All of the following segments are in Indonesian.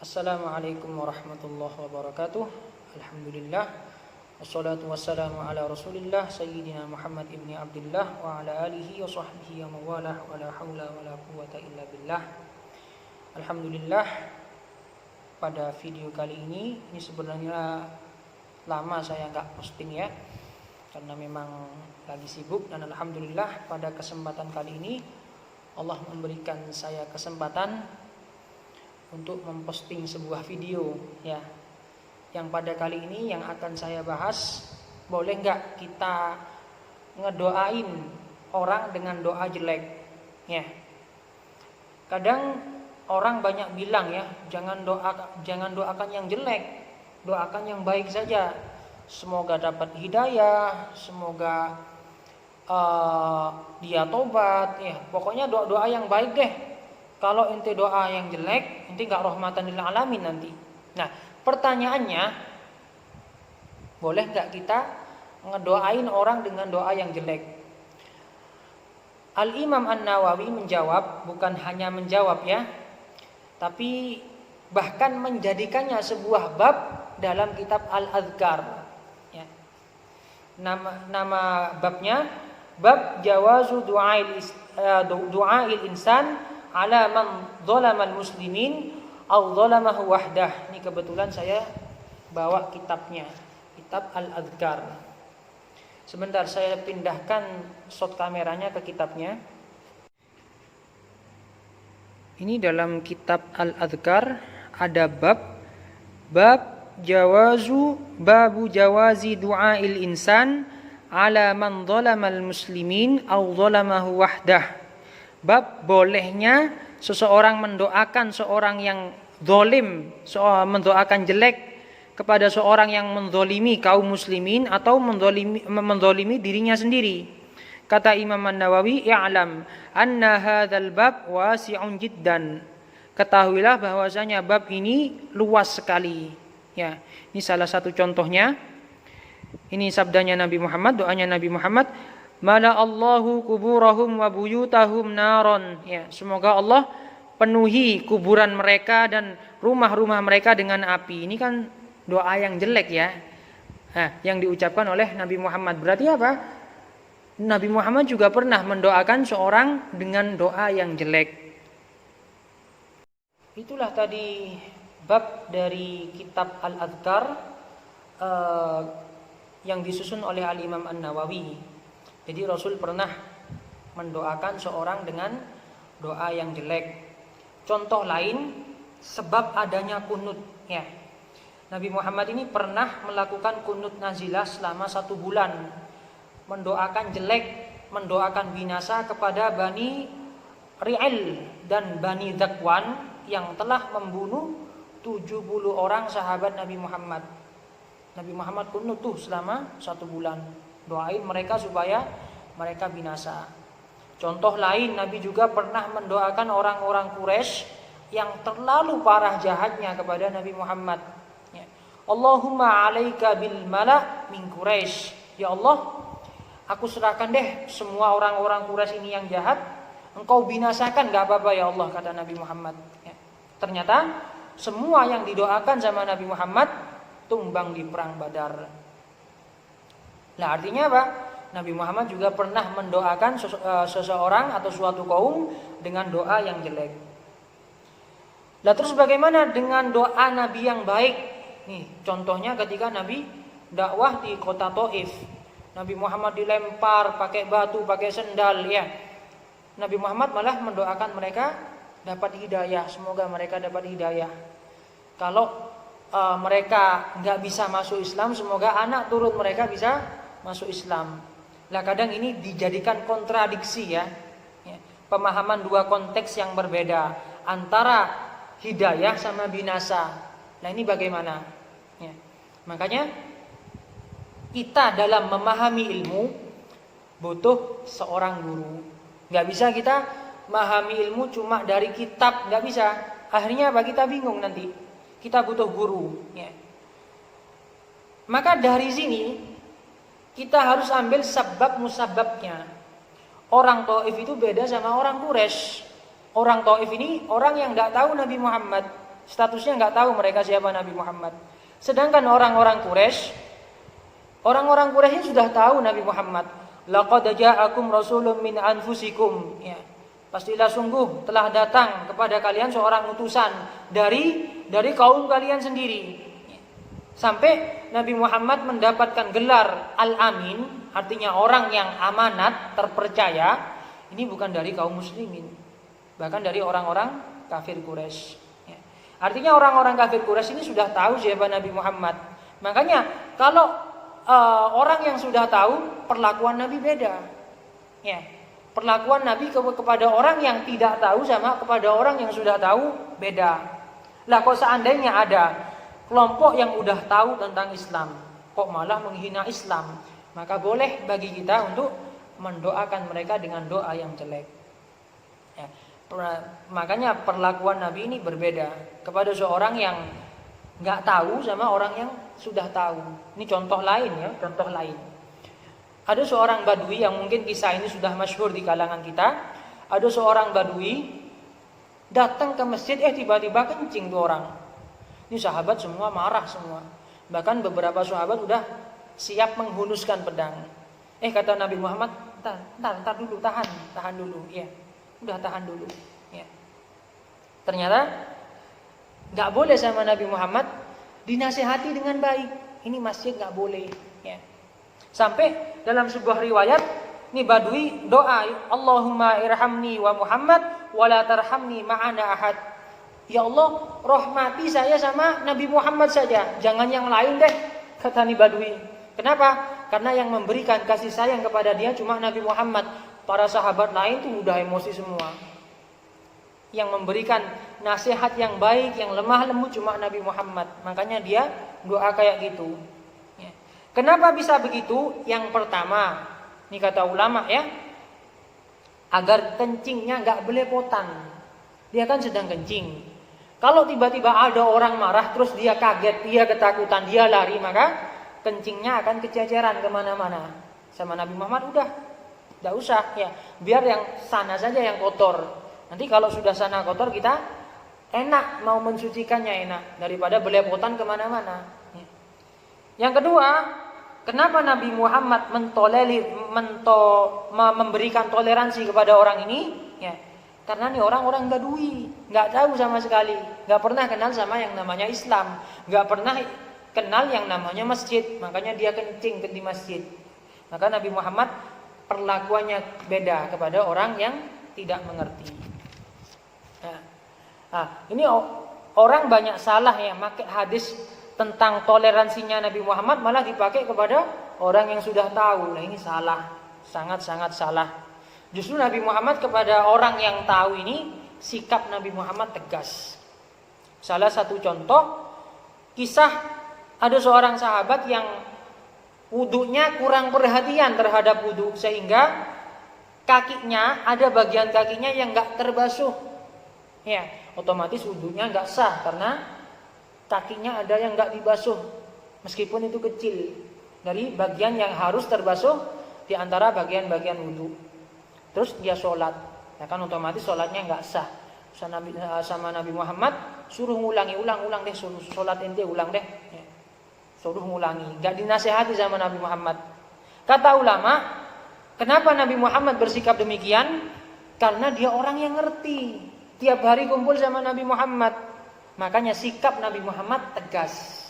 Assalamualaikum warahmatullahi wabarakatuh. Alhamdulillah. Wassalatu wassalamu ala Rasulillah Sayyidina Muhammad ibni Abdullah wa ala alihi wa sahbihi wa mawalah wa la hawla wa la quwwata illa billah. Alhamdulillah, pada video kali ini sebenarnya lama saya nggak posting ya, karena memang lagi sibuk, dan alhamdulillah pada kesempatan kali ini Allah memberikan saya kesempatan untuk memposting sebuah video ya, yang pada kali ini yang akan saya bahas, boleh nggak kita ngedoain orang dengan doa jelek ya. Kadang orang banyak bilang ya, jangan doakan yang jelek, doakan yang baik saja. Semoga dapat hidayah, semoga dia tobat ya. Pokoknya doa-doa yang baik deh. Kalau ente doa yang jelek, ente gak rahmatan lil alamin nanti. Nah, pertanyaannya, boleh gak kita ngedoain orang dengan doa yang jelek? Al-Imam An-Nawawi menjawab, bukan hanya menjawab ya, tapi bahkan menjadikannya sebuah bab dalam kitab Al-Adhkar ya. Nama babnya bab jawazu du'ail insan ala man dzalamal muslimin aw dzalamahu wahdah. Ini kebetulan saya bawa kitabnya, kitab Al-Adhkar. Sebentar saya pindahkan shot kameranya ke kitabnya. Ini dalam kitab Al-Adhkar ada babu jawazi du'ail insan ala man dzalamal muslimin aw dzalamahu wahdah. Bab bolehnya seseorang mendoakan seorang yang zalim, mendoakan jelek kepada seorang yang menzalimi kaum muslimin atau menzalimi dirinya sendiri. Kata Imam An-Nawawi, "I'lam anna hadzal bab wasi'un jiddan." Ketahuilah bahwasanya bab ini luas sekali. Ya, ini salah satu contohnya. Ini sabdanya Nabi Muhammad, doanya Nabi Muhammad, "Mala Allahu kuburahum wa buyutahum naron." Ya, semoga Allah penuhi kuburan mereka dan rumah-rumah mereka dengan api. Ini kan doa yang jelek ya. Nah, yang diucapkan oleh Nabi Muhammad. Berarti apa? Nabi Muhammad juga pernah mendoakan seorang dengan doa yang jelek. Itulah tadi bab dari kitab Al-Adhkar yang disusun oleh Al-Imam An-Nawawi. Jadi Rasul pernah mendoakan seorang dengan doa yang jelek. Contoh lain, sebab adanya kunut ya. Nabi Muhammad ini pernah melakukan kunut nazilah selama 1 bulan, mendoakan jelek, mendoakan binasa kepada Bani Ri'il dan Bani Dzakwan yang telah membunuh 70 orang sahabat Nabi Muhammad. Nabi Muhammad kunut tuh selama 1 bulan, doain mereka supaya mereka binasa. Contoh lain, Nabi juga pernah mendoakan orang-orang Quraisy yang terlalu parah jahatnya kepada Nabi Muhammad ya. Allahumma alaika bil mala' min Quraisy. Ya Allah, aku serahkan deh semua orang-orang Quraisy ini yang jahat, engkau binasakan, gak apa-apa ya Allah, kata Nabi Muhammad ya. Ternyata semua yang didoakan sama Nabi Muhammad tumbang di perang Badar. Nah, artinya apa? Nabi Muhammad juga pernah mendoakan seseorang atau suatu kaum dengan doa yang jelek. Nah, terus bagaimana dengan doa Nabi yang baik? Nih, contohnya ketika Nabi dakwah di kota Thaif. Nabi Muhammad dilempar pakai batu, pakai sendal ya. Nabi Muhammad malah mendoakan mereka dapat hidayah, semoga mereka dapat hidayah. Kalau mereka nggak bisa masuk Islam, semoga anak turun mereka bisa masuk Islam. Nah, kadang ini dijadikan kontradiksi ya. Pemahaman dua konteks yang berbeda antara hidayah sama binasa. Nah, ini bagaimana? Ya. Makanya kita dalam memahami ilmu butuh seorang guru. Nggak bisa kita memahami ilmu cuma dari kitab, nggak bisa. Akhirnya apa? Kita bingung nanti. Kita butuh guru. Ya. Maka dari sini kita harus ambil sebab musababnya. Orang Thaif itu beda sama orang Quraisy. Orang Thaif ini orang yang tidak tahu Nabi Muhammad. Statusnya nggak tahu mereka siapa Nabi Muhammad. Sedangkan orang-orang Quraisy sudah tahu Nabi Muhammad. Laqad ja'akum rasulun min anfusikum. Ya. Pastilah sungguh telah datang kepada kalian seorang utusan dari kaum kalian sendiri. Sampai Nabi Muhammad mendapatkan gelar Al-Amin, artinya orang yang amanat, terpercaya. Ini bukan dari kaum muslimin, bahkan dari orang-orang kafir Quraisy. Ya. Artinya orang-orang kafir Quraisy ini sudah tahu siapa Nabi Muhammad. Makanya kalau orang yang sudah tahu, perlakuan Nabi beda. Ya. Perlakuan Nabi kepada orang yang tidak tahu sama kepada orang yang sudah tahu beda. Lah kok seandainya ada kelompok yang udah tahu tentang Islam kok malah menghina Islam, maka boleh bagi kita untuk mendoakan mereka dengan doa yang jelek. Ya. Makanya perlakuan Nabi ini berbeda kepada seorang yang nggak tahu sama orang yang sudah tahu. Ini contoh lain ya, contoh lain. Ada seorang badui yang mungkin kisah ini sudah masyhur di kalangan kita. Ada seorang badui datang ke masjid, tiba-tiba kencing tuh orang. Ini sahabat semua marah semua. Bahkan beberapa sahabat sudah siap menghunuskan pedang. Kata Nabi Muhammad, "Entar dulu, tahan dulu." Ya. Udah tahan dulu. Ya. Ternyata enggak boleh sama Nabi Muhammad, dinasihati dengan baik. Ini masjid enggak boleh, ya. Sampai dalam sebuah riwayat, ini badui doa, Allahumma irhamni wa Muhammad wa la tarhamni ma'ana ahad. Ya Allah, rahmati saya sama Nabi Muhammad saja, jangan yang lain deh, kata ni badui. Kenapa? Karena yang memberikan kasih sayang kepada dia cuma Nabi Muhammad. Para sahabat lain tuh udah emosi semua. Yang memberikan nasihat yang baik, yang lemah lembut cuma Nabi Muhammad. Makanya dia doa kayak gitu. Kenapa bisa begitu? Yang pertama, ini kata ulama ya, agar kencingnya nggak belepotan. Dia kan sedang kencing. Kalau tiba-tiba ada orang marah, terus dia kaget, dia ketakutan, dia lari, maka kencingnya akan kececeran kemana-mana. Sama Nabi Muhammad udah, nggak usah ya. Biar yang sana saja yang kotor. Nanti kalau sudah sana kotor, kita enak mau mensucikannya enak daripada belepotan kemana-mana. Yang kedua, kenapa Nabi Muhammad memberikan toleransi kepada orang ini? Ya, karena ini orang-orang Badui, nggak tahu sama sekali, nggak pernah kenal sama yang namanya Islam, nggak pernah kenal yang namanya masjid, makanya dia kencing di masjid. Maka Nabi Muhammad perlakuannya beda kepada orang yang tidak mengerti. Nah, ini orang banyak salah ya, pakai hadis tentang toleransinya Nabi Muhammad malah dipakai kepada orang yang sudah tahu. Nah ini salah, sangat-sangat salah. Justru Nabi Muhammad kepada orang yang tahu ini, sikap Nabi Muhammad tegas. Salah satu contoh, kisah ada seorang sahabat yang wudunya kurang perhatian terhadap wudu, sehingga kakinya, ada bagian kakinya yang gak terbasuh. Ya, otomatis wudunya gak sah karena kakinya ada yang nggak dibasuh, meskipun itu kecil dari bagian yang harus terbasuh di antara bagian-bagian wudu. Terus dia sholat, ya kan otomatis sholatnya nggak sah. Sama Nabi Muhammad suruh ulang deh, suruh sholat ente ulang deh, ya. Suruh ngulangi, nggak dinasehati sama Nabi Muhammad. Kata ulama, kenapa Nabi Muhammad bersikap demikian? Karena dia orang yang ngerti, tiap hari kumpul sama Nabi Muhammad. Makanya sikap Nabi Muhammad tegas.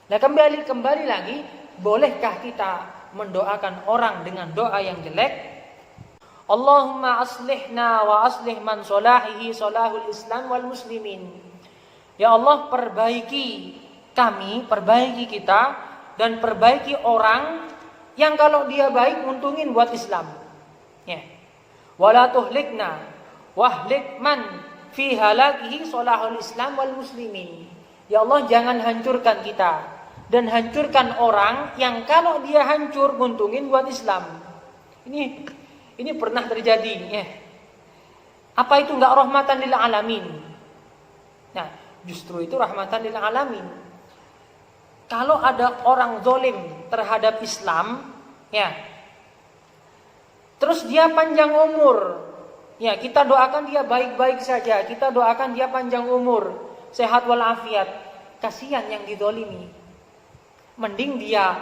Nah kembali lagi, bolehkah kita mendoakan orang dengan doa yang jelek? Allahumma aslihna wa aslih man solahihi solahul Islam wal muslimin. Ya Allah, perbaiki kami, perbaiki kita, dan perbaiki orang yang kalau dia baik untungin buat Islam. Ya. Wala tuhlikna wahlik man fi halakihi solahul Islam wal muslimin. Ya Allah, jangan hancurkan kita dan hancurkan orang yang kalau dia hancur nguntungin buat Islam. Ini pernah terjadi ya. Apa itu enggak rahmatan lil alamin? Nah, justru itu rahmatan lil alamin. Kalau ada orang zalim terhadap Islam ya, terus dia panjang umur, Ya, kita doakan dia baik-baik saja, kita doakan dia panjang umur, sehat walafiat. Kasihan yang dizalimi. Mending dia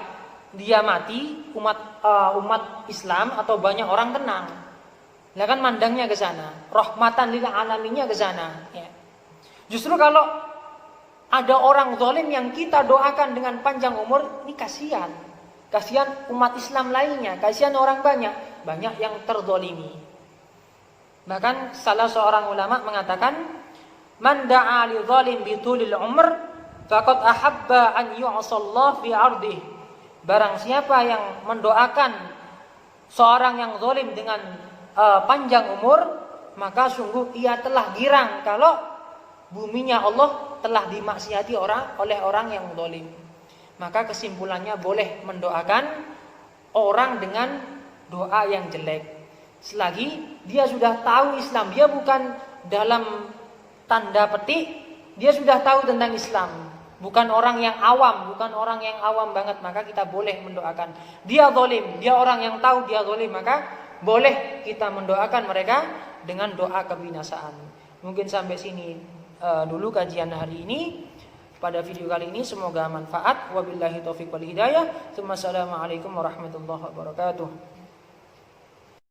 mati, umat Islam atau banyak orang tenang. Lah kan mandangnya ke sana, rahmatan lil alaminnya ke sana, ya. Justru kalau ada orang zalim yang kita doakan dengan panjang umur, ini kasihan. Kasihan umat Islam lainnya, kasihan orang banyak yang terzalimi. Bahkan salah seorang ulama mengatakan, man da'a li zalim bitulil umr faqad ahabba an yu'sallah fi ardih. Barang siapa yang mendoakan seorang yang zalim dengan panjang umur, maka sungguh ia telah girang kalau buminya Allah telah dimaksiati oleh orang yang zalim. Maka kesimpulannya boleh mendoakan orang dengan doa yang jelek. Selagi dia sudah tahu Islam, dia bukan dalam tanda petik, dia sudah tahu tentang Islam, bukan orang yang awam banget, maka kita boleh mendoakan. Dia zalim, dia orang yang tahu dia zalim, maka boleh kita mendoakan mereka dengan doa kebinasaan. Mungkin sampai sini dulu kajian hari ini. Pada video kali ini semoga manfaat. Wabillahi taufiq wal hidayah. Assalamualaikum warahmatullahi wabarakatuh.